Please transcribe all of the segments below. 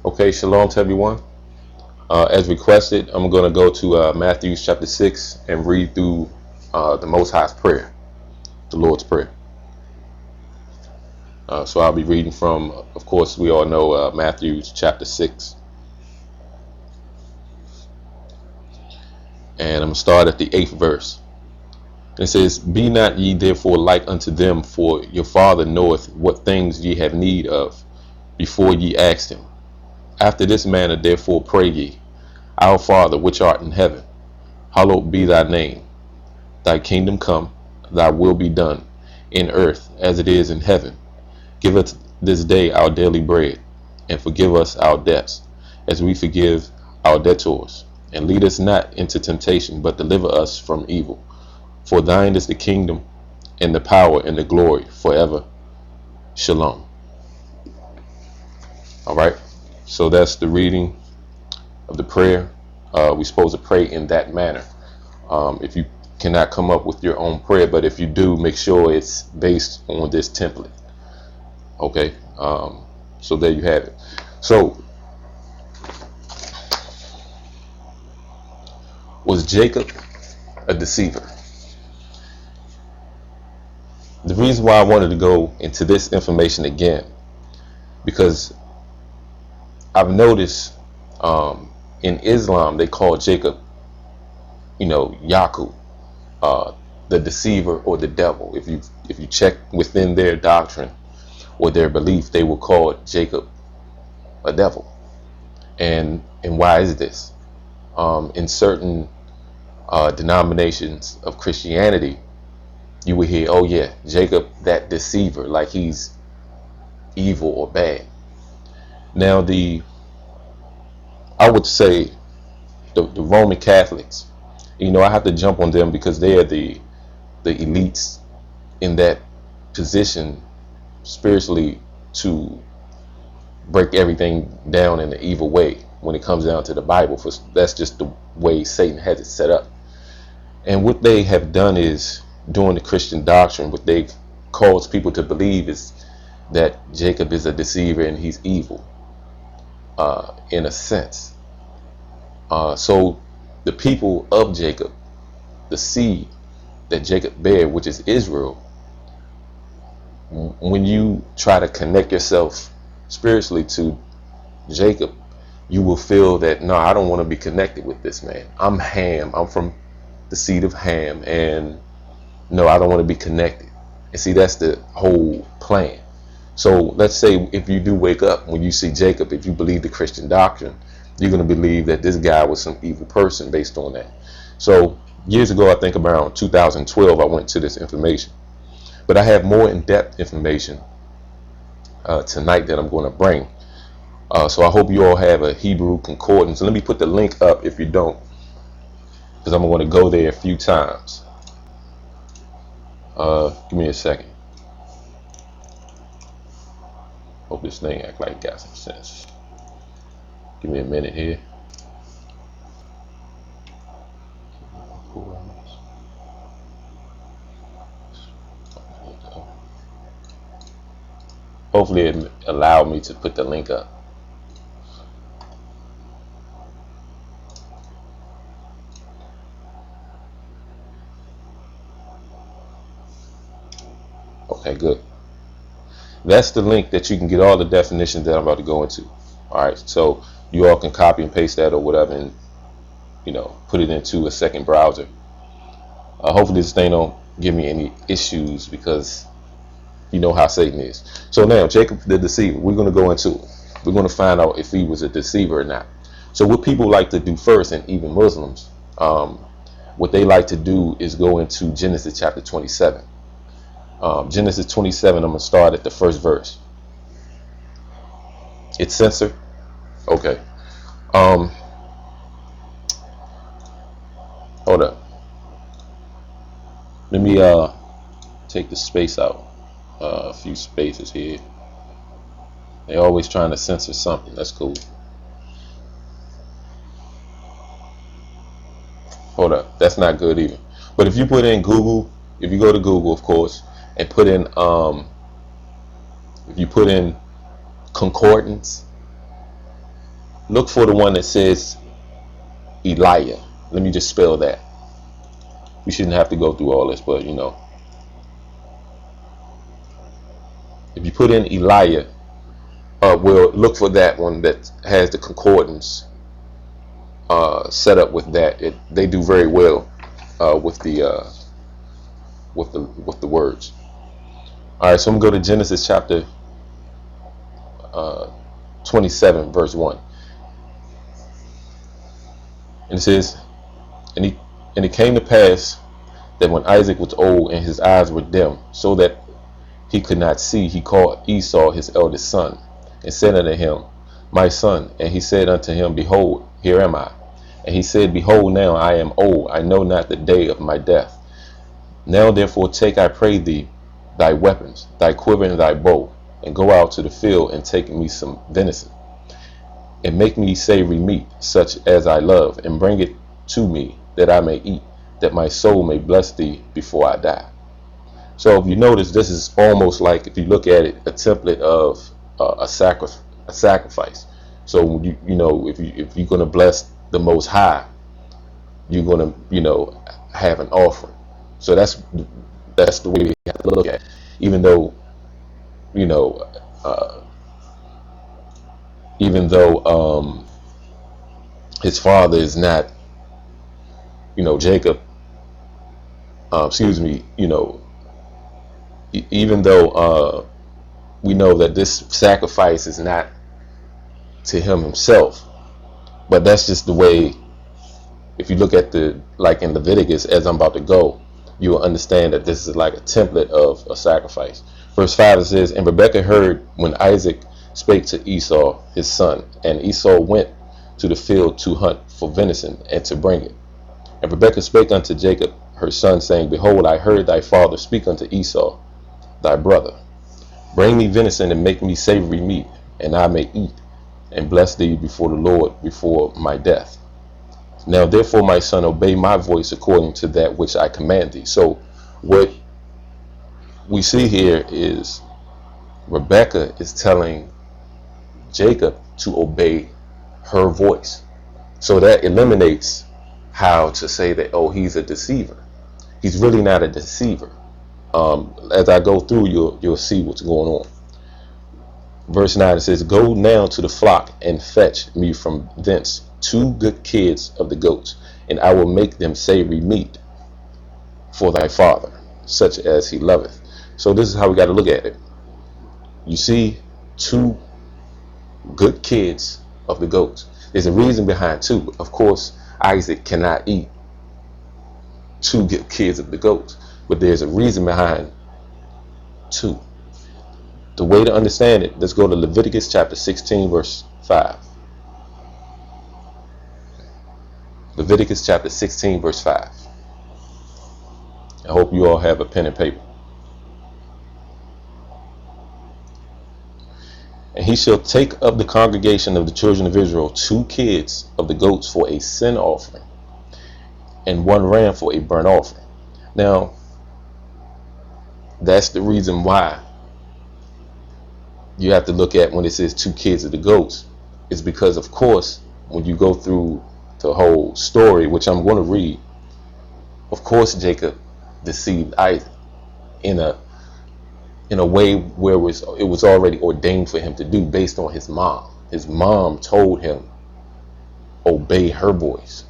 Okay, shalom to everyone. As requested, I'm going to go to Matthew chapter 6 and read through the Most High's Prayer, the Lord's Prayer. So I'll be reading from, of course, we all know Matthew chapter 6. And I'm going to start at the 8th verse. It says, Be not ye therefore like unto them, for your Father knoweth what things ye have need of, before ye ask him. After this manner therefore pray ye, Our Father which art in heaven, hallowed be thy name. Thy kingdom come, thy will be done, in earth as it is in heaven. Give us this day our daily bread, and forgive us our debts, as we forgive our debtors. And lead us not into temptation, but deliver us from evil. For thine is the kingdom, and the power, and the glory, forever. Shalom. All right. So that's the reading of the prayer. We're supposed to pray in that manner. If you cannot come up with your own prayer, but if you do, make sure it's based on this template. Okay. So there you have it. So was Jacob a deceiver? The reason why I wanted to go into this information again, because I've noticed in Islam they call Jacob, Yaqub, the deceiver or the devil. If you check within their doctrine or their belief, they will call Jacob a devil. And why is this? In certain denominations of Christianity, you would hear, oh yeah, Jacob, that deceiver, like he's evil or bad. Now I would say the Roman Catholics, I have to jump on them because they are the elites in that position spiritually to break everything down in the evil way when it comes down to the Bible. For that's just the way Satan has it set up. And what they have done is, during the Christian doctrine, what they've caused people to believe is that Jacob is a deceiver and he's evil, in a sense. So the people of Jacob, the seed that Jacob bare, which is Israel, when you try to connect yourself spiritually to Jacob, you will feel that, no, I don't want to be connected with this man. I'm Ham. I'm from the seed of Ham, and no, I don't want to be connected. And see, that's the whole plan. So let's say if you do wake up when you see Jacob, if you believe the Christian doctrine, you're going to believe that this guy was some evil person based on that. So years ago, I think around 2012, I went to this information. But I have more in-depth information tonight that I'm going to bring. So I hope you all have a Hebrew concordance. Let me put the link up if you don't, because I'm going to go there a few times. Give me a second. Hope this thing act like it got some sense. Give me a minute here. Hopefully it allowed me to put the link up. Okay, good. That's the link that you can get all the definitions that I'm about to go into. All right, so you all can copy and paste that or whatever, and put it into a second browser. Hopefully this thing don't give me any issues, because you know how Satan is. So now, Jacob the deceiver, we're going to go into it. We're going to find out if he was a deceiver or not. So what people like to do first, and even Muslims, what they like to do is go into Genesis chapter 27. Genesis 27, I'm going to start at the first verse. It's censored? Okay. Hold up. Let me take the space out. A few spaces here. They're always trying to censor something. That's cool. Hold up. That's not good either. But if you put in Google, if you go to Google, of course, and put in, if you put in concordance, look for the one that says Elijah. Let me just spell that. We shouldn't have to go through all this, but if you put in Elijah, we'll look for that one that has the concordance set up with that. They do very well with the words. All right, so I'm gonna go to Genesis chapter 27, verse 1, and it says, and it came to pass that when Isaac was old and his eyes were dim, so that he could not see, he called Esau his eldest son, and said unto him, My son. And he said unto him, Behold, here am I. And he said, Behold, now I am old, I know not the day of my death. Now therefore take, I pray thee, thy weapons, thy quiver and thy bow, and go out to the field and take me some venison, and make me savory meat, such as I love, and bring it to me, that I may eat, that my soul may bless thee before I die. So if you notice, this is almost like, if you look at it, a template of a sacrifice. So if you're going to bless the Most High, you're going to have an offering. So that's the way we have to look at it. Even though his father is not Jacob, even though we know that this sacrifice is not to him himself, but that's just the way. If you look at like in Leviticus, as I'm about to go, you will understand that this is like a template of a sacrifice. Verse 5, it says, And Rebekah heard when Isaac spake to Esau his son, and Esau went to the field to hunt for venison, and to bring it. And Rebekah spake unto Jacob her son, saying, Behold, I heard thy father speak unto Esau thy brother, Bring me venison, and make me savory meat, and I may eat, and bless thee before the Lord before my death. Now therefore, my son, obey my voice according to that which I command thee. So what we see here is Rebekah is telling Jacob to obey her voice. So that eliminates how to say that, oh, he's a deceiver. He's really not a deceiver. As I go through, you'll see what's going on. Verse 9, it says, Go now to the flock, and fetch me from thence 2 good kids of the goats, and I will make them savory meat for thy father, such as he loveth. So this is how we got to look at it. You see 2 good kids of the goats. There's a reason behind 2. Of course, Isaac cannot eat 2 good kids of the goats, but there's a reason behind 2. The way to understand it, let's go to Leviticus chapter 16, verse 5. Leviticus chapter 16, verse 5. I hope you all have a pen and paper. And he shall take of the congregation of the children of Israel 2 kids of the goats for a sin offering, and 1 ram for a burnt offering. Now, that's the reason why you have to look at when it says 2 kids of the goats, is because, of course, when you go through the whole story, which I'm going to read, of course Jacob deceived Isaac in a way where it was already ordained for him to do, based on his mom. His mom told him, obey her voice.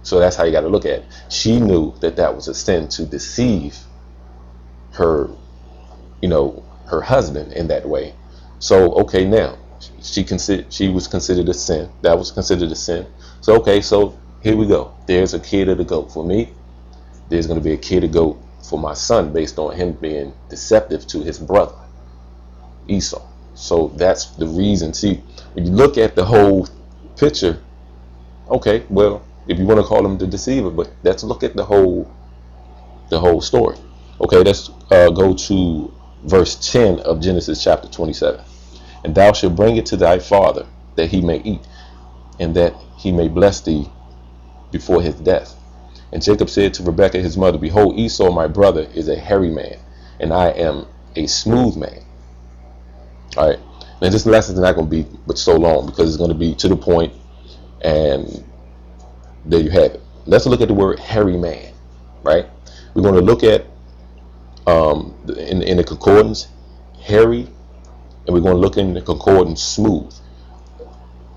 So that's how you got to look at it. She knew that that was a sin, to deceive her her husband in that way. So okay, now she was considered a sin. That was considered a sin. So okay, so here we go. There's a kid of the goat for me. There's going to be a kid of goat for my son, based on him being deceptive to his brother Esau. So that's the reason. See, when you look at the whole picture, okay, well, if you want to call him the deceiver, but let's look at the whole story. Okay, let's go to verse 10 of Genesis chapter 27. And thou shalt bring it to thy father, that he may eat, and that he may bless thee before his death. And Jacob said to Rebekah his mother, Behold, Esau my brother is a hairy man, and I am a smooth man. All right. Now this lesson is not going to be but so long, because it's going to be to the point. And there you have it. Let's look at the word hairy man, right? We're going to look at in the concordance hairy, and we're going to look in the concordance smooth.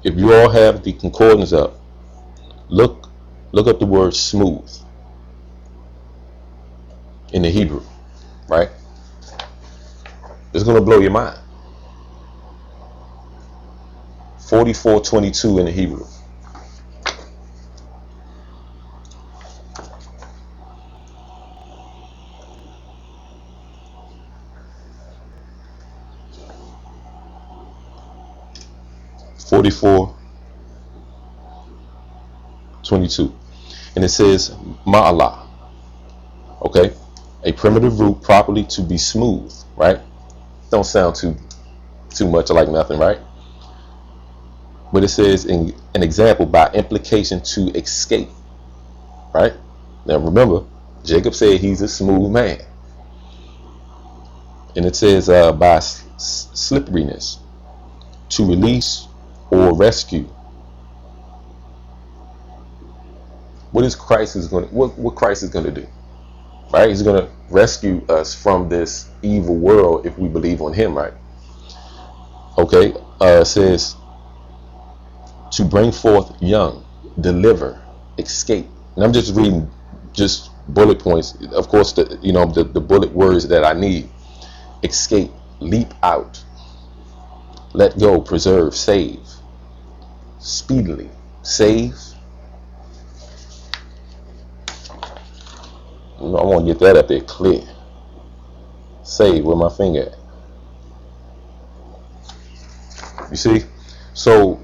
If you all have the concordance up, look up the word smooth in the Hebrew, right? It's going to blow your mind. 44:22 in the Hebrew. (44:22), and it says ma'alah. Okay, a primitive root properly to be smooth, right? Don't sound too much like nothing, right? But it says in an example, by implication, to escape, right? Now remember, Jacob said he's a smooth man, and it says by slipperiness, to release or rescue. What Christ is going to do, right? He's going to rescue us from this evil world if we believe on him, right? Okay, it says to bring forth young, deliver, escape. And I'm just reading just bullet points. Of course, the bullet words that I need: escape, leap out, let go, preserve, save, speedily, save. I want to get that up there clear. Save, where my finger at? You see? So,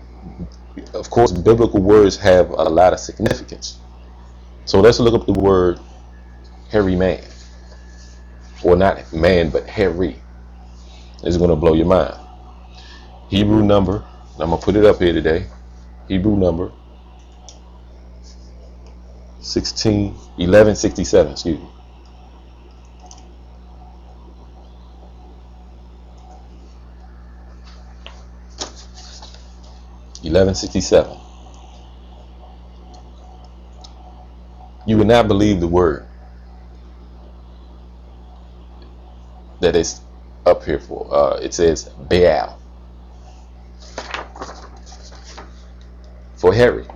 of course, biblical words have a lot of significance. So let's look up the word hairy man. Or not man, but hairy. It's going to blow your mind. Hebrew number, I'm going to put it up here today. Hebrew number 1167, excuse me. (1167). You would not believe the word that is up here for. It says Baal for hairy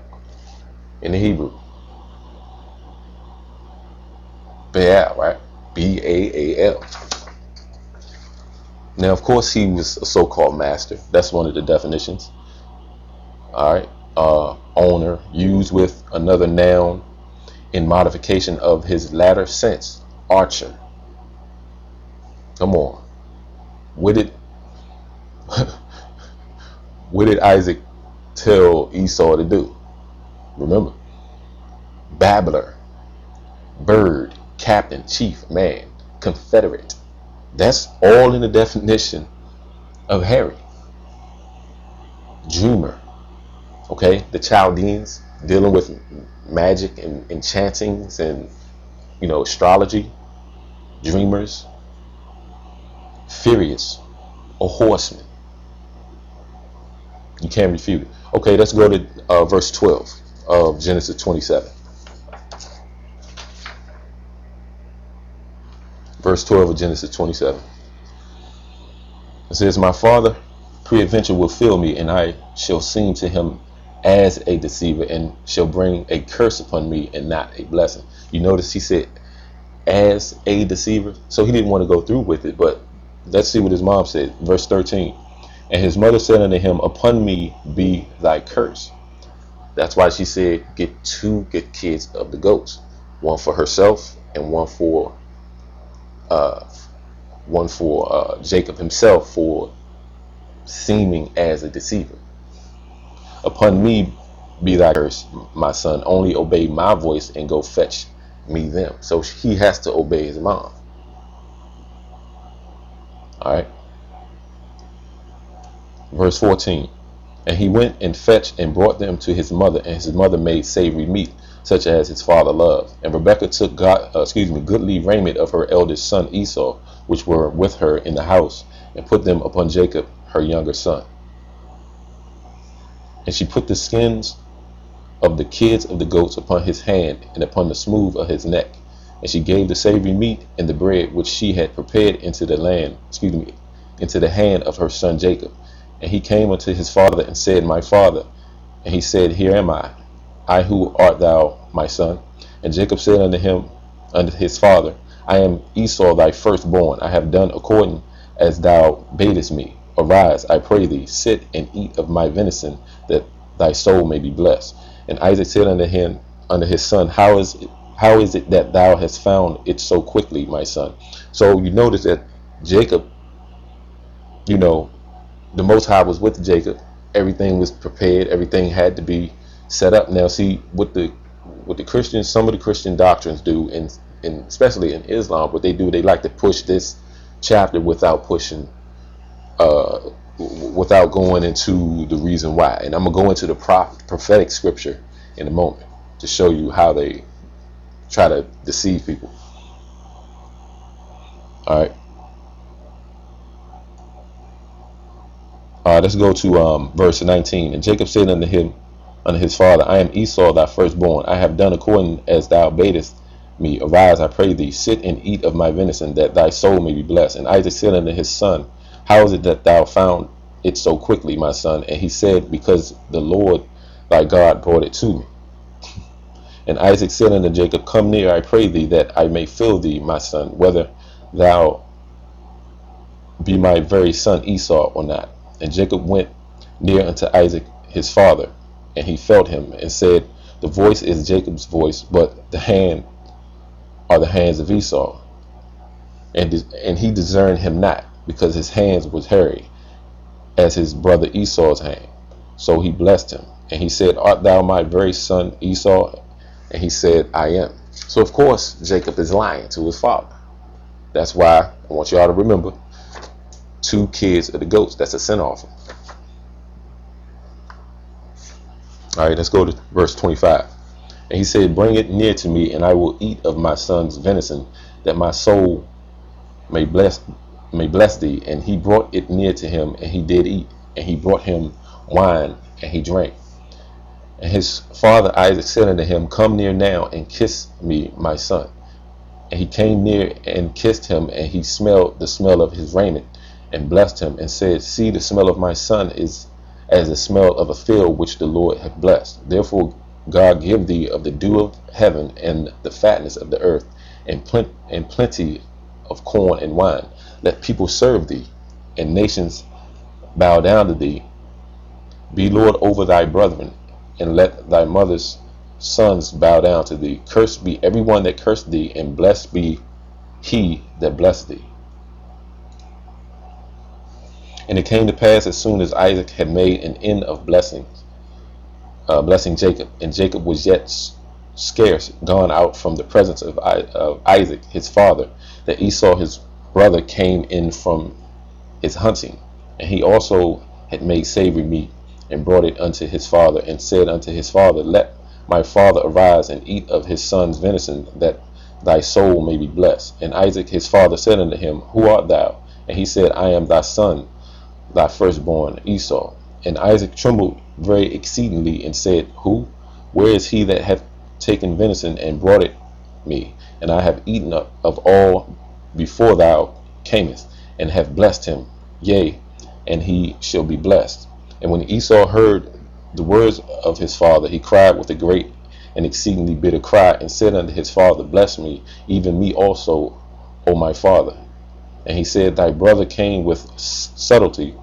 in the Hebrew. Baal, right? Baal. Now, of course, he was a so-called master. That's one of the definitions. All right. Owner, used with another noun in modification of his latter sense. Archer. Come on. What did Isaac tell Esau to do? Remember. Babbler. Bird. Captain. Chief. Man. Confederate. That's all in the definition of hairy. Dreamer. Okay, the Chaldeans, dealing with magic and enchantings and astrology. Dreamers. Furious, a horseman. You can't refute it. Okay, let's go to verse 12 of Genesis 27. Verse 12 of Genesis 27. It says, my father peradventure will fill me, and I shall seem to him as a deceiver, and shall bring a curse upon me and not a blessing. You notice he said as a deceiver, so he didn't want to go through with it. But let's see what his mom said. Verse 13. And his mother said unto him, upon me be thy curse. That's why she said, get 2 good kids of the goats, one for herself and one for Jacob himself, for seeming as a deceiver. Upon me be thy curse, my son. Only obey my voice and go fetch me them. So he has to obey his mom. All right. Verse 14. And he went and fetched and brought them to his mother, and his mother made savory meat, such as his father loved. And Rebekah took goodly raiment of her eldest son Esau, which were with her in the house, and put them upon Jacob, her younger son. And she put the skins of the kids of the goats upon his hand and upon the smooth of his neck. And she gave the savory meat and the bread which she had prepared into the hand of her son Jacob. And he came unto his father and said, My father. And he said, Here am I who art thou, my son? And Jacob said unto his father, I am Esau thy firstborn. I have done according as thou badest me. Arise, I pray thee, sit and eat of my venison, that thy soul may be blessed. And Isaac said unto his son, How is it that thou hast found it so quickly, my son? So you notice that Jacob, the Most High was with Jacob. Everything was prepared. Everything had to be set up. Now, see, what the Christians, some of the Christian doctrines do, and especially in Islam, what they do, they like to push this chapter without going into the reason why. And I'm gonna go into the prophetic scripture in a moment to show you how they try to deceive people. All right. Let's go to verse 19. And Jacob said unto his father, I am Esau thy firstborn. I have done according as thou badest me. Arise, I pray thee, sit and eat of my venison, that thy soul may be blessed. And Isaac said unto his son, How is it that thou found it so quickly, my son? And he said, Because the Lord thy God brought it to me. And Isaac said unto Jacob, Come near, I pray thee, that I may feel thee, my son, whether thou be my very son Esau or not. And Jacob went near unto Isaac his father, and he felt him, and said, The voice is Jacob's voice, but the hand are the hands of Esau. And he discerned him not, because his hands was hairy, as his brother Esau's hand. So he blessed him. And he said, Art thou my very son Esau? And he said, I am. So of course Jacob is lying to his father. That's why I want y'all to remember, 2 kids of the goats, that's a sin offering. All right, let's go to verse 25. And he said, Bring it near to me, and I will eat of my son's venison, that my soul may bless thee. And he brought it near to him, and he did eat. And he brought him wine, and he drank. And his father Isaac said unto him, Come near now, and kiss me, my son. And he came near and kissed him, and he smelled the smell of his raiment, and blessed him, and said, See, the smell of my son is as the smell of a field which the Lord hath blessed. Therefore God give thee of the dew of heaven, and the fatness of the earth, and plenty of corn and wine. Let people serve thee, and nations bow down to thee. Be Lord over thy brethren, and let thy mother's sons bow down to thee. Cursed be everyone that cursed thee, and blessed be he that blessed thee. And it came to pass, as soon as Isaac had made an end of blessing Jacob, and Jacob was yet scarce gone out from the presence of Isaac his father, that Esau his brother came in from his hunting. And he also had made savory meat, and brought it unto his father, and said unto his father, Let my father arise and eat of his son's venison, that thy soul may be blessed. And Isaac his father said unto him, Who art thou? And he said, I am thy son, thy firstborn Esau. And Isaac trembled very exceedingly, and said, Who? Where is he that hath taken venison and brought it me? And I have eaten of all before thou camest, and have blessed him, yea, and he shall be blessed. And when Esau heard the words of his father, he cried with a great and exceedingly bitter cry, and said unto his father, Bless me, even me also, O my father. And he said, Thy brother came with subtlety,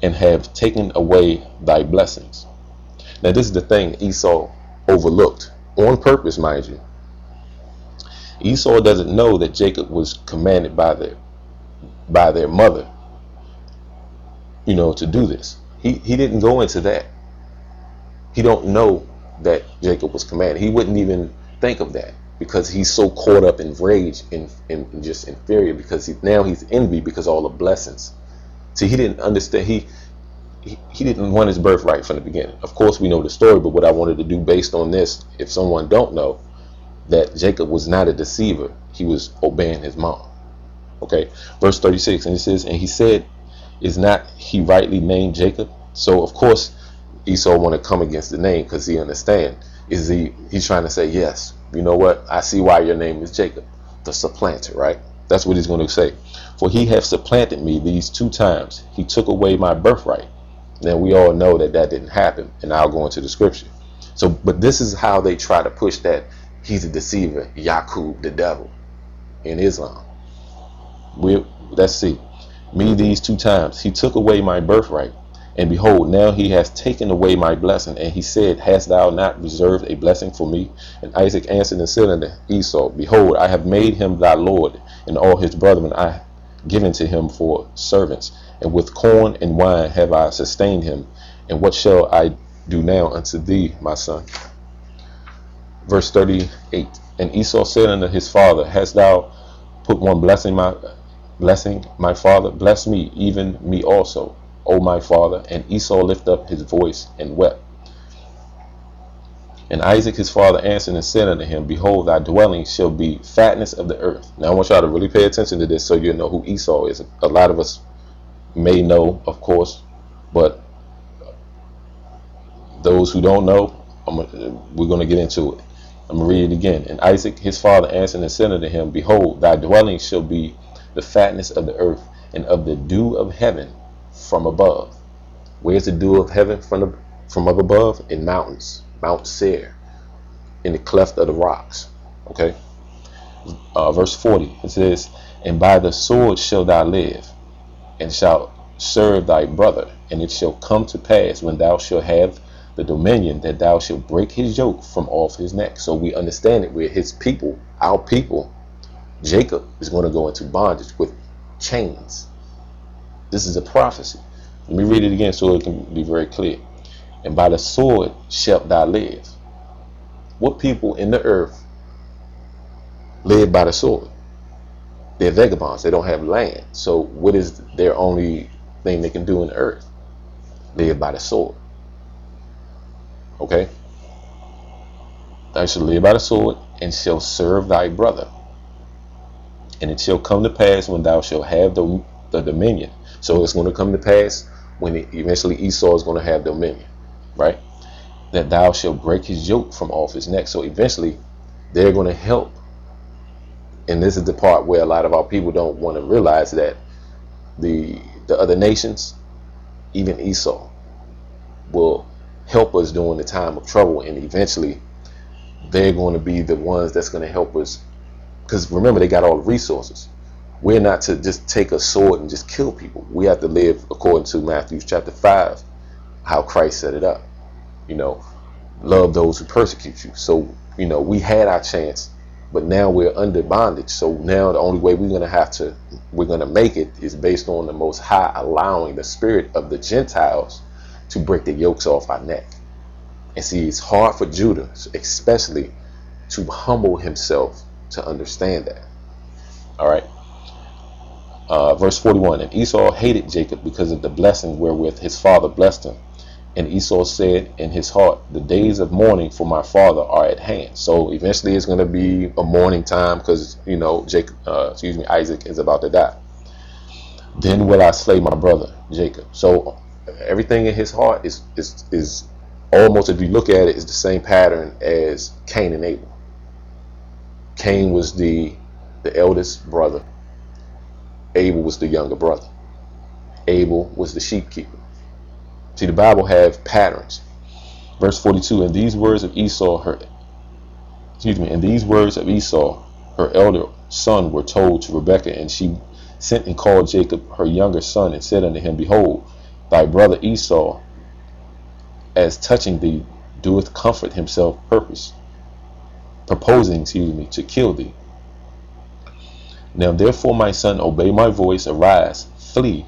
and have taken away thy blessings. Now this is the thing Esau overlooked, on purpose, mind you. Esau doesn't know that Jacob was commanded by their mother, to do this. He didn't go into that. He don't know that Jacob was commanded. He wouldn't even think of that, because he's so caught up in rage and just inferior, because now he's envy because of all the blessings. See, he didn't understand. He didn't want his birthright from the beginning. Of course, we know the story, but what I wanted to do based on this, if someone don't know, that Jacob was not a deceiver. He was obeying his mom. Okay, verse 36, and it says, And he said, Is not he rightly named Jacob? So, of course, Esau want to come against the name because he understand he's trying to say, yes, you know what, I see why your name is Jacob, the supplanter, right? That's what he's going to say. For he hath supplanted me these 2 times. He took away my birthright. Now we all know that that didn't happen, and I'll go into the scripture. So, but this is how they try to push that he's a deceiver, Yaqub, the devil, in Islam. Let's see. Me these 2 times. He took away my birthright. And behold, now he has taken away my blessing. And he said, hast thou not reserved a blessing for me? And Isaac answered and said unto Esau, behold, I have made him thy lord, and all his brethren I have given to him for servants. And with corn and wine have I sustained him. And what shall I do now unto thee, my son? Verse 38. And Esau said unto his father, hast thou put one blessing, my father? Bless me, even me also, O my father. And Esau lifted up his voice and wept. And Isaac his father answered and said unto him, behold, thy dwelling shall be fatness of the earth. Now I want y'all to really pay attention to this so you know who Esau is. A lot of us may know, of course, but those who don't know, we're going to get into it. I'm going to read it again. And Isaac his father answered and said unto him, behold, thy dwelling shall be the fatness of the earth, and of the dew of heaven from above. Where's the dew of heaven from up above? In mountains, Mount Seir, in the cleft of the rocks. Okay. Verse 40, it says, and by the sword shalt thou live, and shalt serve thy brother. And it shall come to pass, when thou shalt have the dominion, that thou shalt break his yoke from off his neck. So we understand it, where his people, our people, Jacob, is going to go into bondage with chains. This is a prophecy. Let me read it again so it can be very clear. And by the sword shalt thou live. What people in the earth live by the sword? They're vagabonds. They don't have land. So what is their only thing they can do in the earth? Live by the sword. Okay? Thou shalt live by the sword, and shall serve thy brother. And it shall come to pass, when thou shalt have the dominion. So it's going to come to pass when eventually Esau is going to have dominion, right? That thou shalt break his yoke from off his neck. So eventually they're going to help. And this is the part where a lot of our people don't want to realize, that the other nations, even Esau, will help us during the time of trouble. And eventually they're going to be the ones that's going to help us. Because remember, they got all the resources. We're not to just take a sword and just kill people. We have to live according to Matthew chapter 5, how Christ set it up. You know, love those who persecute you. So, you know, we had our chance, but now we're under bondage. So now the only way we're going to make it is based on the Most High allowing the spirit of the Gentiles to break the yokes off our neck. And see, it's hard for Judah, especially, to humble himself to understand that. All right. Verse 41, and Esau hated Jacob because of the blessing wherewith his father blessed him. And Esau said in his heart, the days of mourning for my father are at hand. So eventually it's going to be a mourning time, because, you know, Isaac is about to die. Then will I slay my brother Jacob. So everything in his heart is almost, if you look at it, is the same pattern as Cain and Abel. Cain was the eldest brother. Abel was the younger brother. Abel was the sheep keeper. See, the Bible have patterns. Verse 42, and these words of Esau, her elder son, were told to Rebekah, and she sent and called Jacob her younger son, and said unto him, behold, thy brother Esau, as touching thee, doeth comfort himself proposing to kill thee. Now therefore, my son, obey my voice, arise, flee.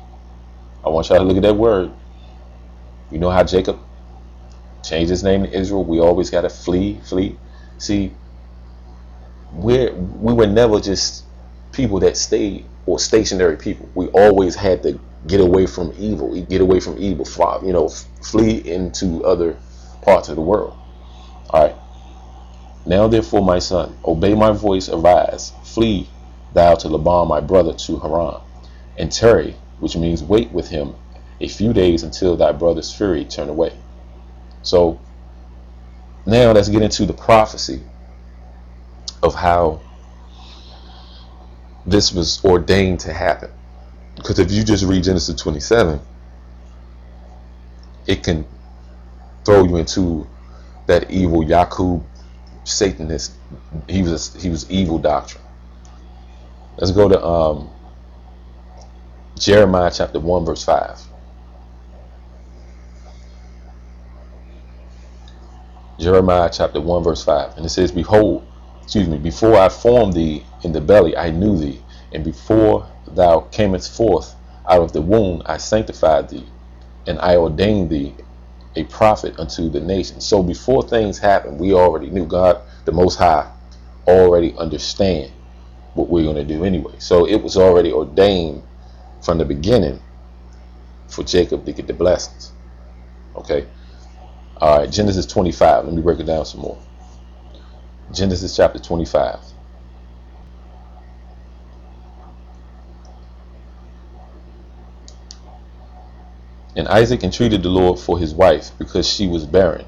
I want y'all to look at that word. You know how Jacob changed his name to Israel? We always got to flee. See, we were never just people that stayed, or stationary people. We always had to get away from evil. You know, flee into other parts of the world. All right. Now therefore, my son, obey my voice, arise, flee thou to Laban my brother to Haran, and tarry, which means wait with him a few days, until thy brother's fury turn away. So now let's get into the prophecy of how this was ordained to happen. Because if you just read Genesis 27, it can throw you into that evil Yakub Satanist. He was evil doctrine. Let's go to Jeremiah chapter 1 verse 5. Jeremiah chapter 1 verse 5. And it says, before I formed thee in the belly, I knew thee. And before thou camest forth out of the womb, I sanctified thee. And I ordained thee a prophet unto the nations. So before things happened, we already knew. God, the Most High, already understand what we're going to do anyway. So it was already ordained from the beginning for Jacob to get the blessings. Okay. All right. Genesis 25. Let me break it down some more. Genesis chapter 25. And Isaac entreated the Lord for his wife because she was barren.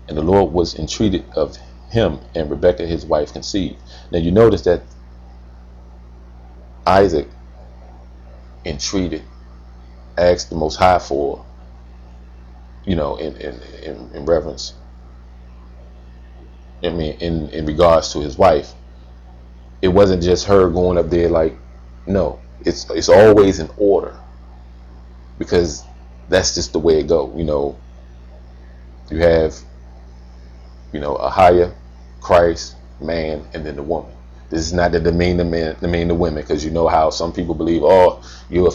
And the Lord was entreated of him, and Rebekah his wife conceived. Now you notice that Isaac entreated, asked the Most High for, in reverence. I mean, in regards to his wife, it wasn't just her going up there like, no, it's always in order, because that's just the way it go. You have, a higher Christ, man, and then the woman. This is not to demean the women, because you know how some people believe, oh, you're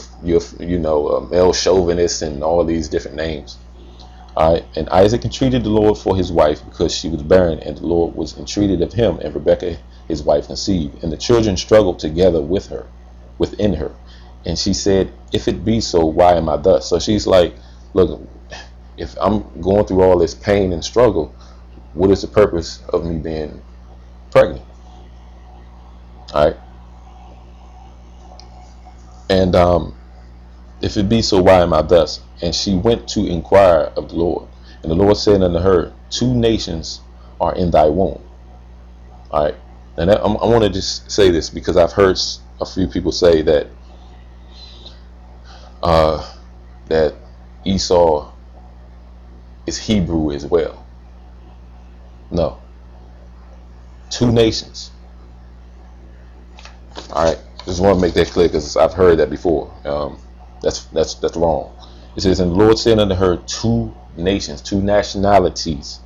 male chauvinist and all these different names. All right. And Isaac entreated the Lord for his wife because she was barren, and the Lord was entreated of him, and Rebekah his wife conceived. And the children struggled together within her. And she said, if it be so, why am I thus? So she's like, look, if I'm going through all this pain and struggle, what is the purpose of me being pregnant? All right. And if it be so, why am I thus? And she went to inquire of the Lord. And the Lord said unto her, 2 nations are in thy womb. All right. And I want to just say this, because I've heard a few people say that that Esau is Hebrew as well. No. 2 nations. All right. Just want to make that clear, because I've heard that before. That's wrong. It says, and the Lord said unto her, 2 nations, 2 nationalities.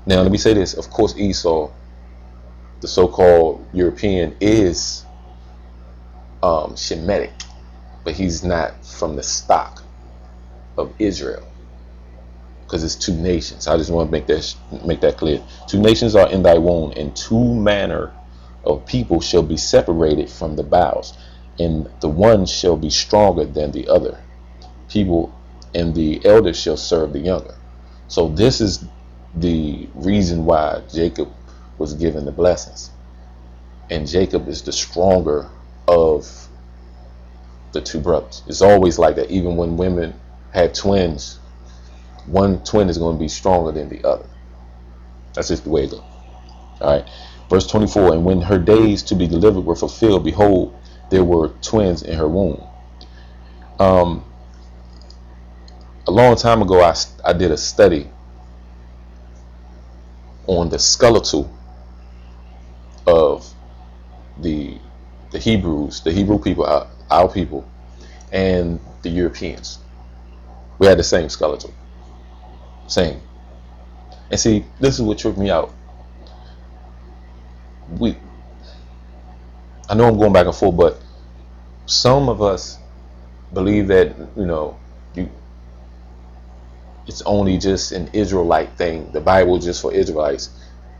Now let me say this. Of course, Esau, the so-called European, is Shemitic, but he's not from the stock of Israel, because it's 2 nations. I just want to make that clear. 2 nations are in thy womb, and 2 manner of people shall be separated from the bowels, and the one shall be stronger than the other people, and the elder shall serve the younger. So this is the reason why Jacob was given the blessings, and Jacob is the stronger of the 2 brothers. It's always like that. Even when women have twins, one twin is going to be stronger than the other. That's just the way it goes. All right. Verse 24, and when her days to be delivered were fulfilled, behold, there were twins in her womb. A long time ago, I did a study on the skeletal of the Hebrews, the Hebrew people, our people, and the Europeans. We had the same skeletal. Same. And see, this is what tripped me out. I know I'm going back and forth, but some of us believe that, it's only just an Israelite thing. The Bible is just for Israelites.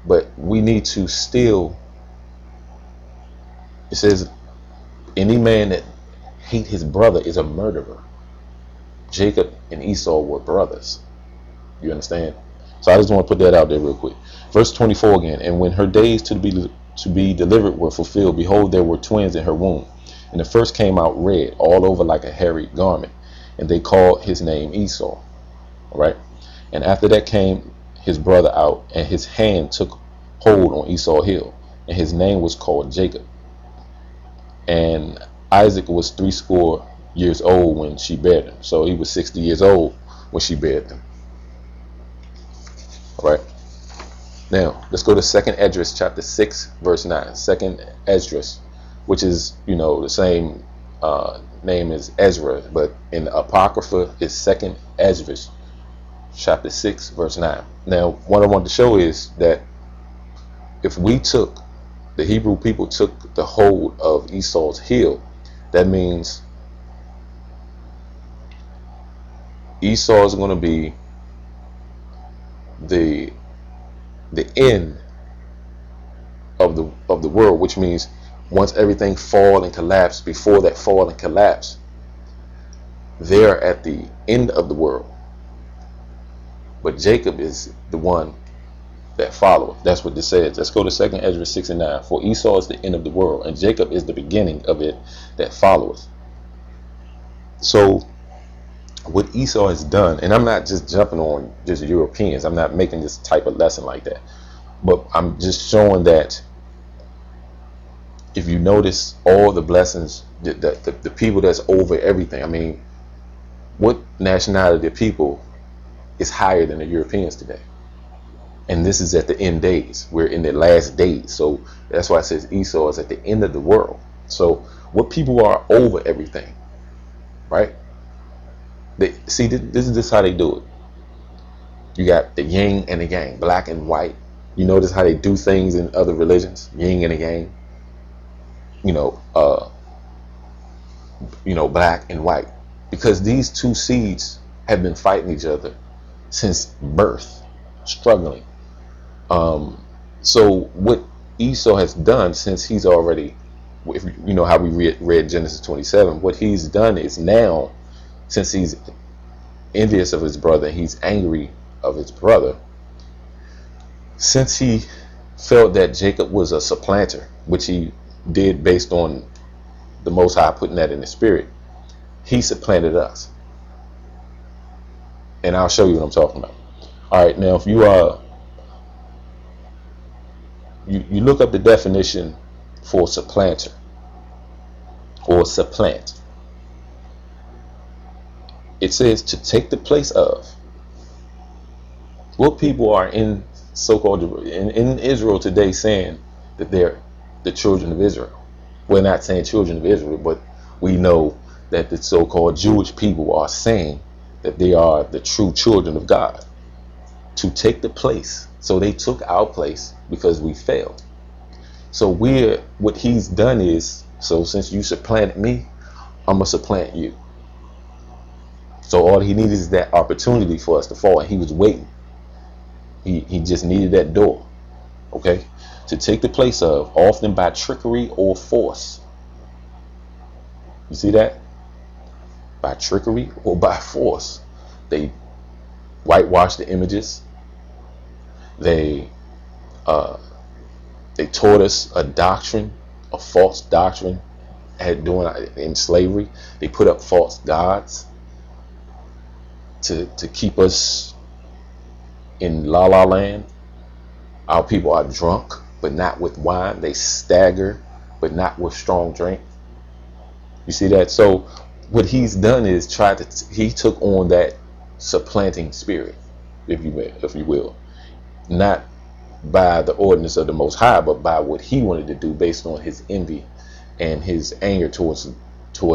But we need to still, it says, any man that hate his brother is a murderer. Jacob and Esau were brothers. You understand? So I just want to put that out there real quick. Verse 24 again. And when her days to be delivered were fulfilled, behold, there were twins in her womb. And the first came out red, all over like a hairy garment. And they called his name Esau. All right. And after that came his brother out, and his hand took hold on Esau's heel, and his name was called Jacob. And Isaac was 80 years old when she bare him. So he was 60 years old when she bare him. All right. Now let's go to 2nd Esdras chapter 6 verse 9. 2nd Esdras, which is the same name as Ezra, but in the Apocrypha it's 2nd Esdras chapter 6 verse 9. Now what I want to show is that if the Hebrew people took the hold of Esau's heel, that means Esau is going to be the end of the world, which means once everything fall and collapse, before that fall and collapse, they're at the end of the world. But Jacob is the one that followeth. That's what this says. Let's go to 2nd Ezra 6 and 9. For Esau is the end of the world, and Jacob is the beginning of it that followeth. So what Esau has done, and I'm not just jumping on just Europeans, I'm not making this type of lesson like that, but I'm just showing that if you notice all the blessings, the people that's over everything, I mean, what nationality of people is higher than the Europeans today? And this is at the end days. We're in the last days. So that's why it says Esau is at the end of the world. So what people are over everything, right? This is how they do it. You got the yin and the yang, black and white. You notice how they do things in other religions, yin and the yang. Black and white, because these two seeds have been fighting each other since birth, struggling. So what Esau has done, since he's already, if you know how we read Genesis 27, what he's done is now, since he's envious of his brother, he's angry of his brother, since he felt that Jacob was a supplanter, which he did based on the Most High putting that in the spirit, he supplanted us. And I'll show you what I'm talking about. All right, now if you you look up the definition for supplanter or supplant, it says to take the place of. What people are in so-called in Israel today saying that they're the children of Israel. We're not saying children of Israel, but we know that the so-called Jewish people are saying that they are the true children of God. To take the place. So they took our place because we failed. So what he's done is, so since you supplanted me, I'm going to supplant you. So all he needed is that opportunity for us to fall, and he was waiting. He just needed that door. Okay? To take the place of, often by trickery or force. You see that? By trickery or by force. They whitewashed the images. They taught us a doctrine, a false doctrine, in slavery. They put up false gods to keep us in la la land. Our people are drunk, but not with wine. They stagger, but not with strong drink. You see that? So what he's done is he took on that supplanting spirit, if you will, not by the ordinance of the Most High, but by what he wanted to do based on his envy and his anger towards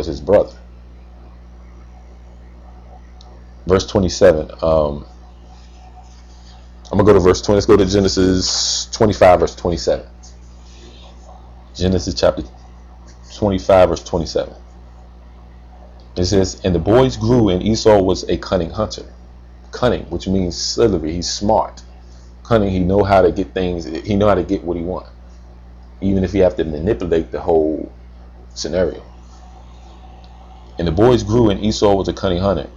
his brother. Verse 27. I'm gonna go to verse 20. Let's go to Genesis 25, verse 27. Genesis chapter 25, verse 27. It says, and the boys grew, and Esau was a cunning hunter. Cunning, which means slithery. He's smart. Cunning, he know how to get things. He know how to get what he wants, even if he have to manipulate the whole scenario. And the boys grew, and Esau was a cunning hunter,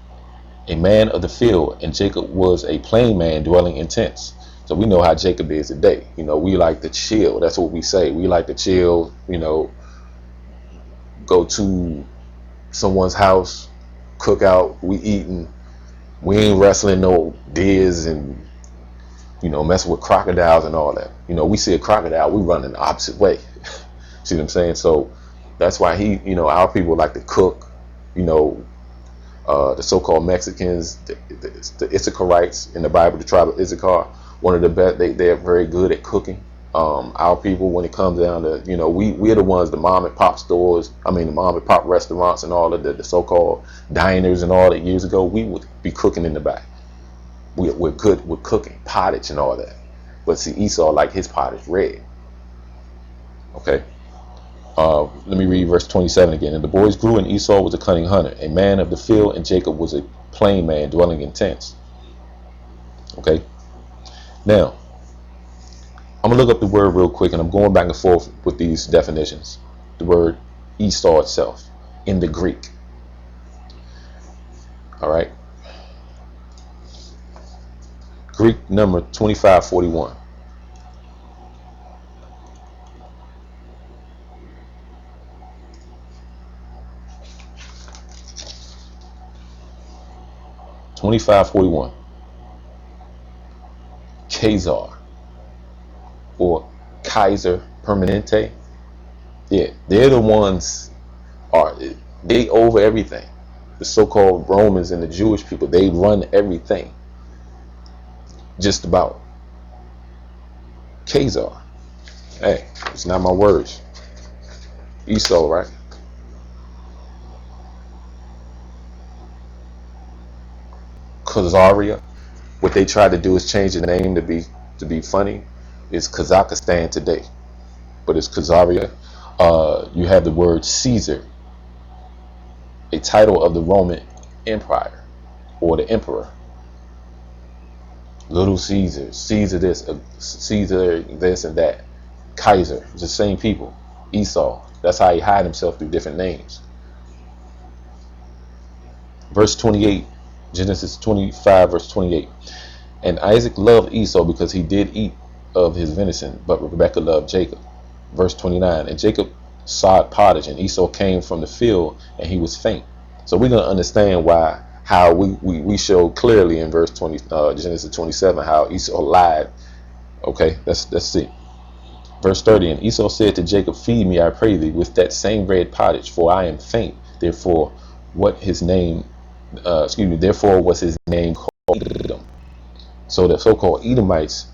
a man of the field, and Jacob was a plain man dwelling in tents. So we know how Jacob is today. We like to chill. That's what we say. We like to chill, go to someone's house, cook out, we eating. We ain't wrestling no deers and messing with crocodiles and all that. We see a crocodile, we run in the opposite way. See what I'm saying? So that's why our people like to cook. The so-called Mexicans, the Issacharites in the Bible, the tribe of Issachar, one of the best. They're very good at cooking. Our people, when it comes down to, we're the ones, the mom and pop stores, the mom and pop restaurants and all of the so-called diners and all that years ago, we would be cooking in the back. We're good with cooking, pottage and all that. But see, Esau, like his pottage red. Okay. Let me read verse 27 again. And the boys grew, and Esau was a cunning hunter, a man of the field, and Jacob was a plain man dwelling in tents. Okay. Now, I'm going to look up the word real quick, and I'm going back and forth with these definitions. The word Esau itself in the Greek. All right. Greek number 2541. Kazar or Kaiser Permanente. Yeah, they're the ones they over everything. The so-called Romans and the Jewish people, they run everything. Just about. Kazar. Hey, it's not my words. Esau, right? Khazaria. What they tried to do is change the name to be funny. It's Kazakhstan today, but it's Khazaria. You have the word Caesar, a title of the Roman Empire or the emperor. Little Caesar, Caesar this, Caesar this and that. Kaiser, it's the same people. Esau, that's how he hide himself through different names. Verse 28, Genesis 25, verse 28. And Isaac loved Esau because he did eat of his venison, but Rebekah loved Jacob. Verse 29. And Jacob sowed pottage, and Esau came from the field, and he was faint. So we're going to understand how we show clearly in verse 20, Genesis 27, how Esau lied. Okay, let's see. Verse 30. And Esau said to Jacob, feed me, I pray thee, with that same red pottage, for I am faint. Therefore, therefore was his name called Edom. So the so-called Edomites,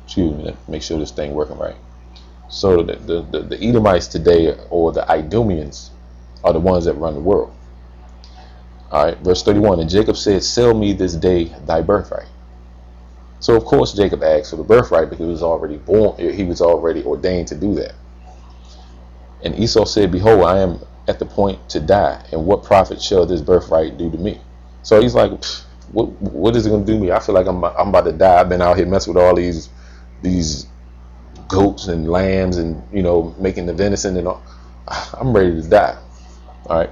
excuse me, make sure this thing working right. So the Edomites today, or the Idumeans, are the ones that run the world. All right, verse 31. And Jacob said, sell me this day thy birthright. So of course Jacob asked for the birthright because he was already born. He was already ordained to do that. And Esau said, behold, I am at the point to die, and what profit shall this birthright do to me? So he's like, what is it going to do to me? I feel like I'm about to die. I've been out here messing with all these goats and lambs and, making the venison and all. I'm ready to die. All right.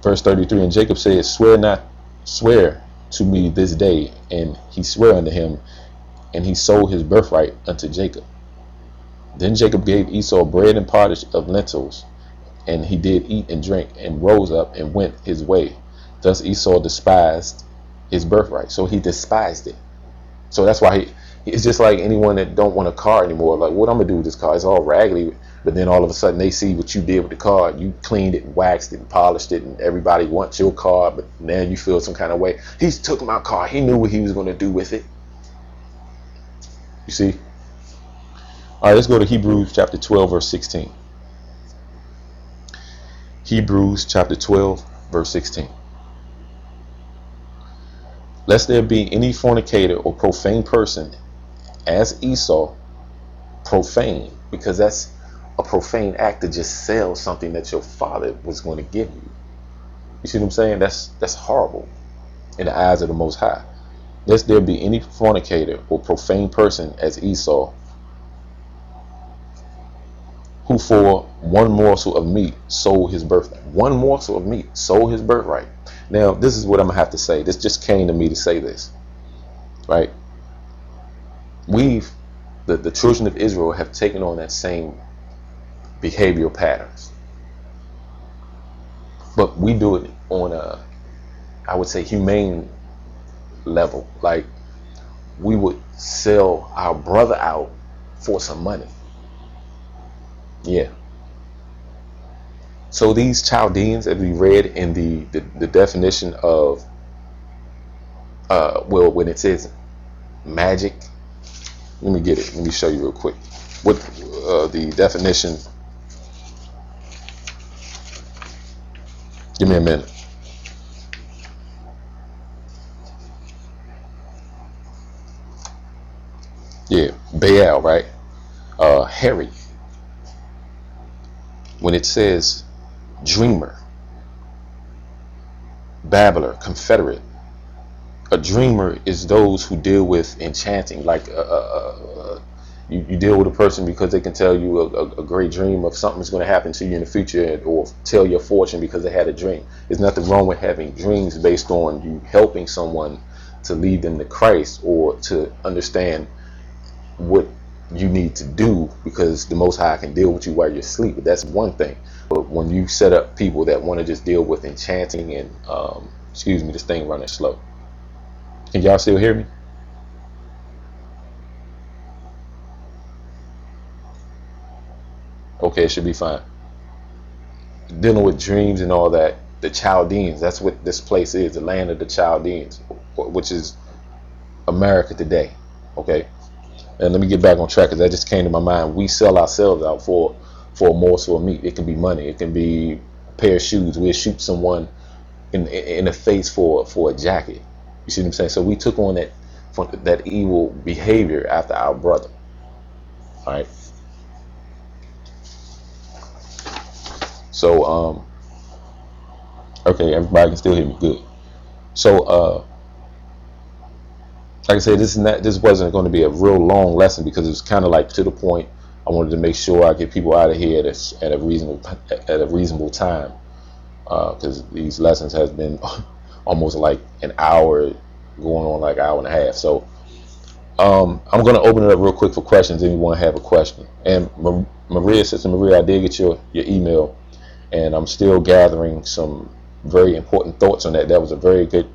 Verse 33. And Jacob said, swear to me this day. And he sware unto him, and he sold his birthright unto Jacob. Then Jacob gave Esau bread and pottage of lentils, and he did eat and drink, and rose up and went his way. Thus Esau despised his birthright. So he despised it. So that's why it's just like anyone that don't want a car anymore. Like, what I'm going to do with this car? It's all raggedy. But then all of a sudden they see what you did with the car. You cleaned it and waxed it and polished it, and everybody wants your car. But now you feel some kind of way. He's took my car. He knew what he was going to do with it. You see? All right, let's go to Hebrews chapter 12, verse 16. Hebrews chapter 12, verse 16. Lest there be any fornicator or profane person as Esau, profane, because that's a profane act to just sell something that your father was going to give you. You see what I'm saying? That's horrible in the eyes of the Most High. Lest there be any fornicator or profane person as Esau, who for one morsel of meat sold his birthright. One morsel of meat sold his birthright. Now, this is what I'm going to have to say. This just came to me to say this, right? The children of Israel have taken on that same behavioral patterns. But we do it on I would say, humane level. Like, we would sell our brother out for some money. Yeah. So these Chaldeans, as we read in the definition of well, when it says magic, let me get it. Let me show you real quick. What the definition? Give me a minute. Yeah, Baal, right? Harry. When it says dreamer, babbler, confederate, a dreamer is those who deal with enchanting. Like you deal with a person because they can tell you a great dream of something's going to happen to you in the future, or tell your fortune because they had a dream. There's nothing wrong with having dreams based on you helping someone to lead them to Christ, or to understand what you need to do, because the Most High can deal with you while you're asleep. But that's one thing. But when you set up people that want to just deal with enchanting and excuse me, this thing running slow. Can y'all still hear me? Okay, it should be fine. Dealing with dreams and all that, the Chaldeans, that's what this place is, the land of the Chaldeans, which is America today. Okay, and let me get back on track, because that just came to my mind. We sell ourselves out for a morsel of meat. It can be money, it can be a pair of shoes. We'll shoot someone in the face for a jacket. You see what I'm saying? So we took on that evil behavior after our brother. All right. So okay, everybody can still hear me. Good. So like I said, this wasn't going to be a real long lesson, because it was kind of like to the point. I wanted to make sure I get people out of here at a reasonable time, because these lessons has been almost like an hour, going on like an hour and a half. So I'm going to open it up real quick for questions. Anyone have a question? And Maria, Sister Maria, I did get your email, and I'm still gathering some very important thoughts on that. That was a very good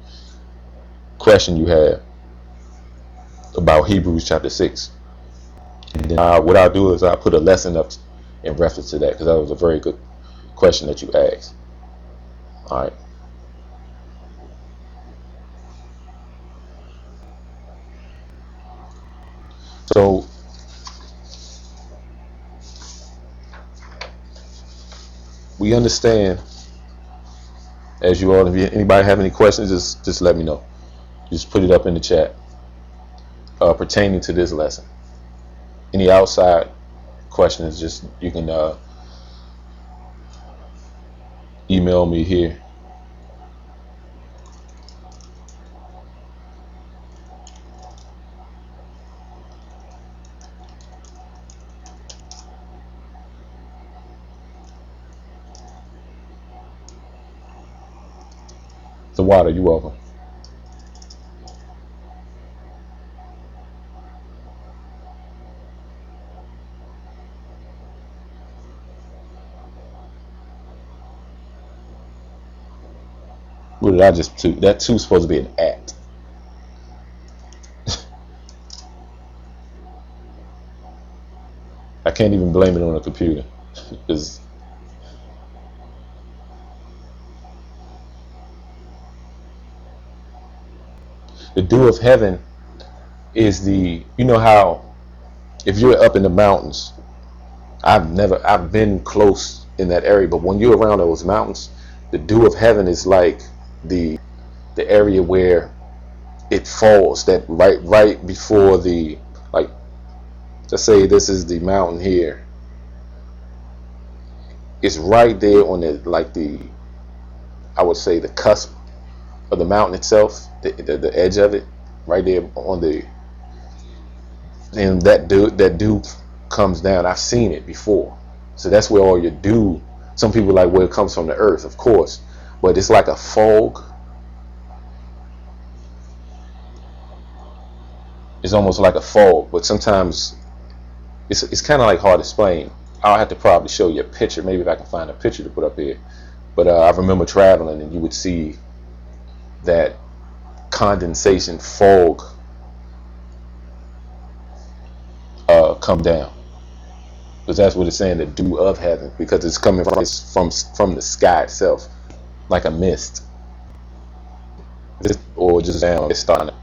question you had about Hebrews chapter 6. And then what I'll do is I'll put a lesson up in reference to that, because that was a very good question that you asked. All right. So we understand, as you all, if anybody have any questions, just let me know. Just put it up in the chat pertaining to this lesson. Any outside questions, just you can email me here. The water, you're welcome. What did I just do? That two's supposed to be an at. I can't even blame it on a computer. Because the dew of heaven is you know how, if you're up in the mountains, I've been close in that area, but when you're around those mountains, the dew of heaven is like the area where it falls, that right before the, like, let's say this is the mountain here. It's right there on I would say the cusp of the mountain itself, the edge of it, right there on the, and that dew comes down. I've seen it before. So that's where all your dew, some people are like, well, it comes from the earth, of course, but it's like a fog. It's almost like a fog, but sometimes it's kind of like hard to explain. I'll have to probably show you a picture, maybe if I can find a picture to put up here. But I remember traveling, and you would see that condensation fog come down. Because that's what it's saying, the dew of heaven, because it's coming from the sky itself, like a mist, or just down. It's starting to